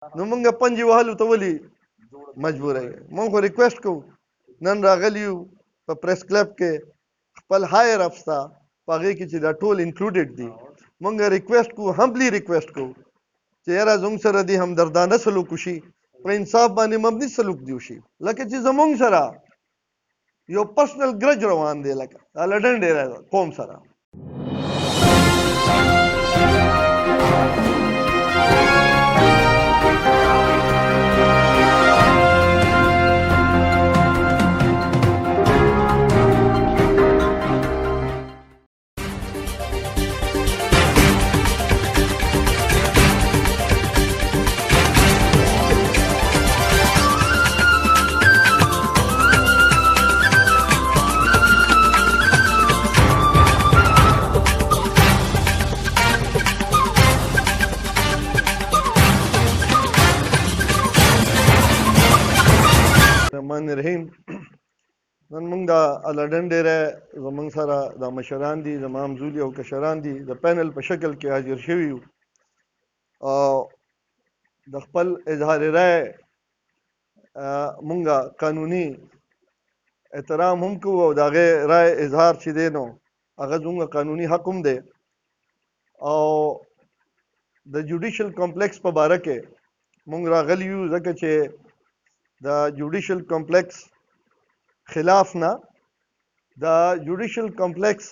نو مونږ پنجې وهلو ته ولې مجبوروي؟ مونږ خو ریکویسټ کوو نن راغلی یو په پریس کلب کې خپل هایر افس ته په هغې کې چې دا ټول انکلوډډ دي مونږ ریکویسټ کوو همبلی ریکویسټ کوو چې یاره زموږ سره دې همدردانه سلوک وشي په انصاف باندې مبني سلوک دې وشي لکه چې زموږ سره یو پرسنل ګرج روان دی لکه الډن ډیری قوم سره الرحمن الرحیم نن موږ د الډن ډیری زموږ سره د مشران دي زما همزولي او کشران دي د پینل په شکل کې حاضر شوي یو او د خپل اظهار رای موږ قانوني احترام هم کوو او د هغې رای اظهار چې دی نو هغه زموږ قانوني حق هم دی او د جوډیشل کمپلیکس په باره کې موږ راغلي یو ځکه چې د جوډیشل کمپلیکس خلاف نه د جوډیشل کمپلیکس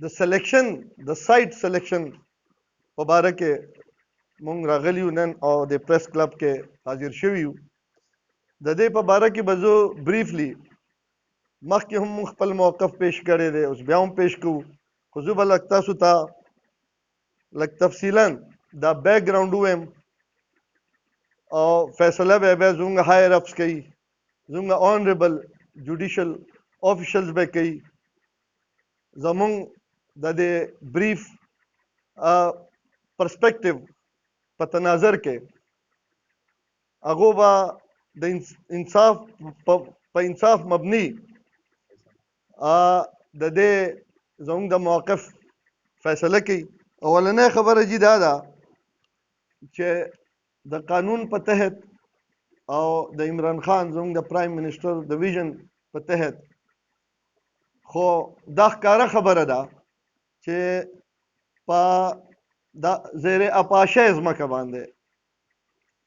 د سلیکشن د سایټ سلیکشن په باره کې مونږ راغلی یو نن او د پریس کلب کې حاضر شوي یو د دې په باره کې به زه بریفلی مخکې هم مونږ خپل موقف پیش کړی دی اوس بیا هم پیش کوو خو زه به لږ تاسو ته لږ تفصیلا دا بیک ګراؤنډ ووایم او فیصله به بیا زموږ هایر افس کوي زموږ آنریبل جوډیشل آفیشلز به کوي زموږ د دې بریف پرسپیکټیو په تناظر کې هغو به د انصاف په انصاف مبني د دې زموږ د موقف فیصله کوي اولنۍ خبره جی دا ده چې د قانون په تحت او د عمران خان زموږ د پرایم منسټر د ویژن په تحت خو دا ښکاره خبره ده چې په د زیر اپاشه ځمکه باندې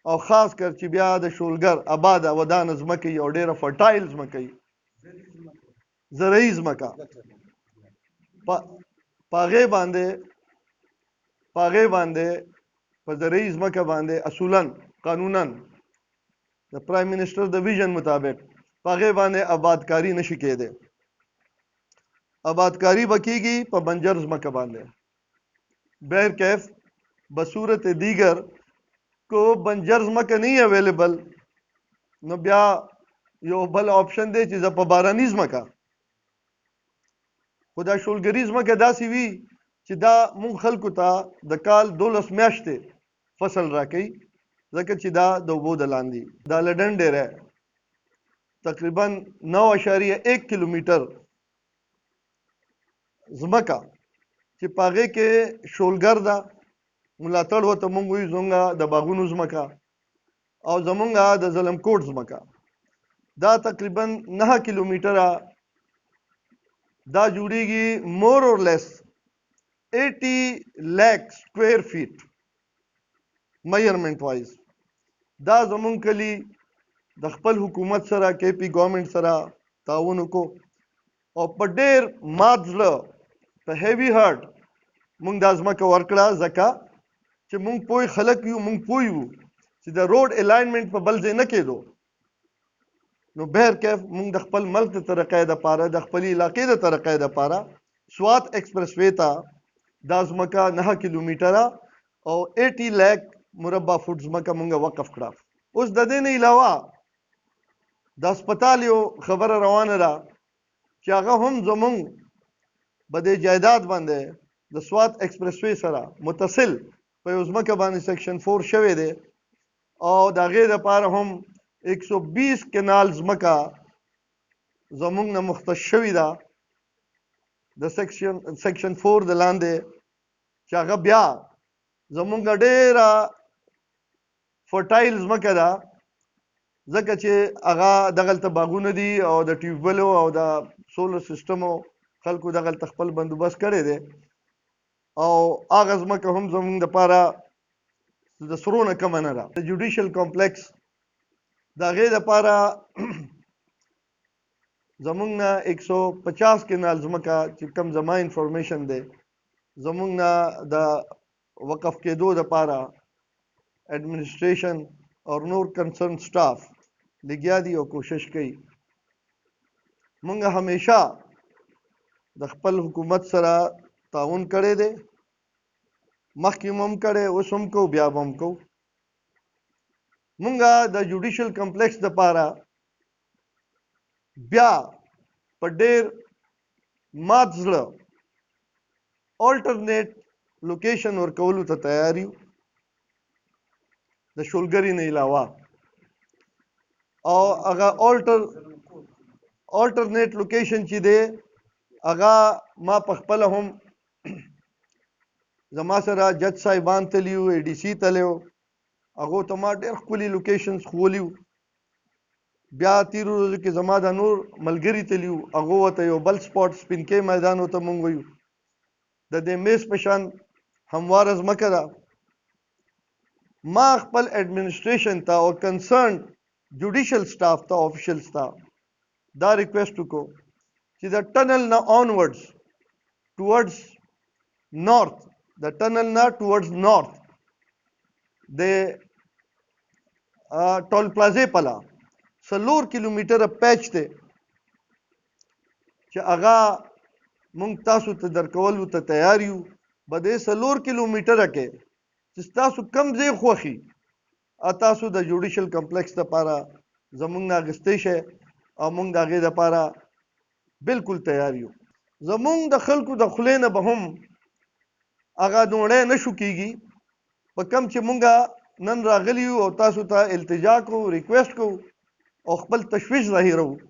او خاص کر چې بیا د شولګر آباده ودانه ځمکه او ډېره فرټایل ځمکه زرعي ځمکه په هغې باندې په زرعي ځمکه باندې اصولا قانونا د پرایم منسټر د ویژن مطابق په هغې باندې آبادکاري نشي کېدی آبادکاري به کېږي په بنجر ځمکه باندې بهر کیف بصورت دیگر کو بنجر ځمکه نه اویلیبل نو بیا یو بل آپشن دی چې زه په باراني ځمکه خو دا شولګري ځمکه داسې وي چې دا مونږ خلکو ته د کال 12 میاشتې فصل راکوي ځکه چې دا د اوبو د لاندې د الډن ډیری تقریبا 9.1 کیلومیټر ځمکه چې په هغې کې شولګر ده ملاتړ ورته مونږ وایو زموږ د باغونو ځمکه او زموږ د ظلم کوټ ځمکه دا تقریبا 9 کیلومیټره دا جوړیږي مور اور لیس 80 lakh square feet میجرمنٹ وایز دا زمون کلی د خپل حکومت سره کې پی ګورنمنت سره تعاون وکړو او په ډېر مات زړه په هیوي هارت مونږ دا ځمکه ورکړه ځکه چې مونږ پوه خلک یو مونږ پوه یو چې د روډ الاینمنټ په بل ځای نه کېدو نو بهر کیف مونږ د خپل ملک د ترقۍ دپاره د خپل علاقې د ترقۍ دپاره سوات ایکسپریس وے ته دا ځمکه 9 کیلومیټره او 80 लाख مربع فوټ ځمکه مونږ وقف کړه اوس د دې نه علاوه د هسپتال یو خبره روانه ده چې هغه هم زمونږ په دې جایداد باندې د سوات ایکسپریس وے سره متصل په یو ځمکه باندې سیکشن 4 شوی دی او د هغې دپاره هم 120 کنال ځمکه زمونږ نه مختص شوې ده د سیکشن 4 د لاندې چې هغه بیا زمونږ ډېره فرټایل ځمکه ده ځکه چې هغه دغلته باغونه دي او د ټیوبویلو او د سولر سیسټمو خلکو دغلته خپل بندوبست کړی دی او هغه ځمکه هم زموږ دپاره د سرو نه کمه نه ده. د جوډیشل کمپلیکس د هغې دپاره زموږ نه 150 کنال ځمکه چې کوم زما انفارمیشن دی زموږ نه د وقف کېدو دپاره ایڈمنسټریشن او نور کنسرن سټاف لګیا دي او کوشش کوي. موږ همیشه د خپل حکومت سره تعاون کړی دی، مخکې هم کړی، اوس هم کوو، بیا به هم کوو. موږ د جوډیشل کمپلیکس دپاره بیا په ډېر مات زړه الټرنیټ لوکیشن ورکولو ته تیار یو د شولګرې نه علاوه، او هغه الټرنیټ لوکیشن چې دی هغه ما په خپله هم زما سره جج صاحبان تلي وو، اے ډي سي تللی وو، هغو ته ما ډېر ښکلي لوکیشنز ښوولي وو. بیا تېرو ورځو کې زما دا نور ملګري تلي وو، هغو ورته یو بل سپاټ سپینکۍ میدان ورته مونږ وایو، د دې میز په شان همواره ځمکه ده. ما خپل ایڈمنسټریشن ته او کنسرن جوډیشل سټاف ته آفیشلز ته دا ریکویسټ وکړو چې د ټنل نه آنورډز ټوورډز نارث، د ټنل نه ټوورډز نارث د ټول پلازې پله 4 کیلومیټره پیچ دی چې هغه مونږ تاسو ته درکولو ته تیار یو. په دې 4 کیلومیټره کې چې ستاسو کوم ځای خوښي تاسو د جوډیشل کمپلیکس دپاره زمونږ نه اخیستی شئ او مونږ د هغې دپاره بلکل تیار یو. زمونږ د خلکو د خولې نه به هم هغه دوړی نه شو کېږي، په کم چې مونږ نن راغلي یو او تاسو ته التجا کوو، ریکویسټ کوو او خپل تشویش ظاهروو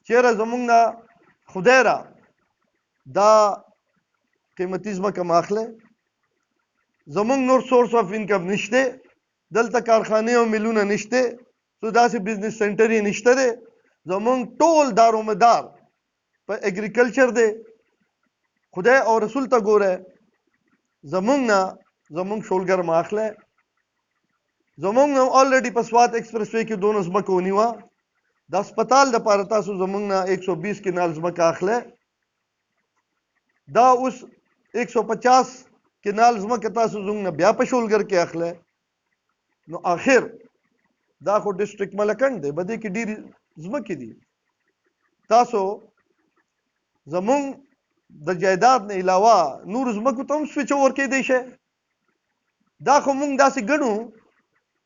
چېرې زمونږ نه خدای را دا قیمتي ځمکه مه اخلی. زمونږ نور سورس آف انکم نشته، دلته کارخانې او میلونه نشته، سو داسې بزنس سنټر یې نشته دی. زمونږ ټول دارومدار په اګریکلچر دی. خدای او رسول ته ګوره، زمونږ نه زمونږ شولګر مه اخلی. زمونږ نه آلریډي په سوات ایکسپریس وے کې دونه ځمکه ونیوه. د هسپتال دپاره تاسو زمونږ نه 120 کنال ځمکه اخلی. دا اوس 150 کنال ځمکه تاسو زمونږ نه بیا په شولګر کې اخلی. نو آخر دا خو ډسټرکټ ملکند دی، په دې کې ډېرې ځمکې دي. تاسو زمونږ د جایداد نه علاوه نور ځمکو ته هم سویچ اوور کېدی شئ. دا خو مونږ داسې ګڼو